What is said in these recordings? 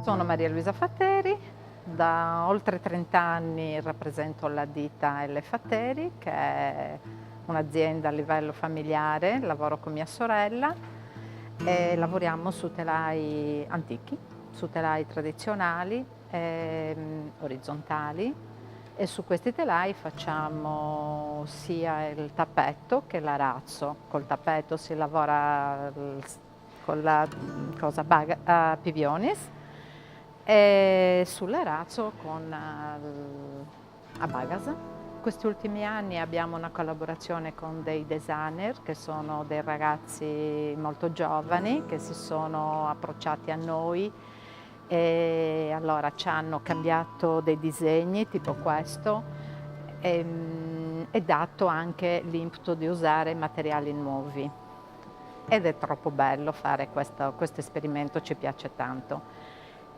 Sono Maria Luisa Fatteri, da oltre 30 anni rappresento la ditta L. Fatteri, che è un'azienda a livello familiare, lavoro con mia sorella e lavoriamo su telai antichi, su telai tradizionali, orizzontali, e su questi telai facciamo sia il tappeto che l'arazzo. Col tappeto si lavora con la a pivionis e sull'arazzo con a bagas. Questi ultimi anni abbiamo una collaborazione con dei designer che sono dei ragazzi molto giovani che si sono approcciati a noi e allora ci hanno cambiato dei disegni tipo questo e dato anche l'input di usare materiali nuovi. Ed è troppo bello fare questo esperimento, ci piace tanto.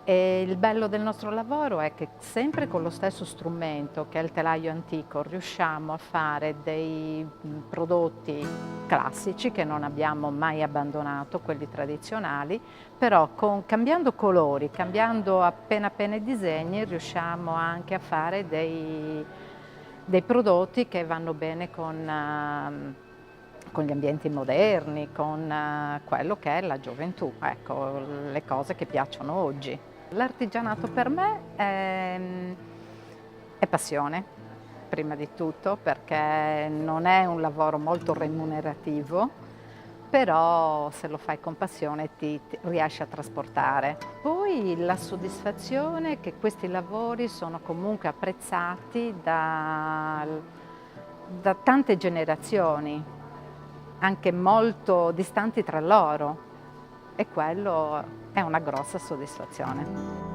E il bello del nostro lavoro è che sempre con lo stesso strumento che è il telaio antico riusciamo a fare dei prodotti classici che non abbiamo mai abbandonato, quelli tradizionali, però cambiando colori, cambiando appena appena i disegni riusciamo anche a fare dei prodotti che vanno bene con gli ambienti moderni, con quello che è la gioventù, ecco, le cose che piacciono oggi. L'artigianato per me è passione, prima di tutto, perché non è un lavoro molto remunerativo, però se lo fai con passione ti riesci a trasportare. Poi la soddisfazione è che questi lavori sono comunque apprezzati da tante generazioni, anche molto distanti tra loro, e quello è una grossa soddisfazione.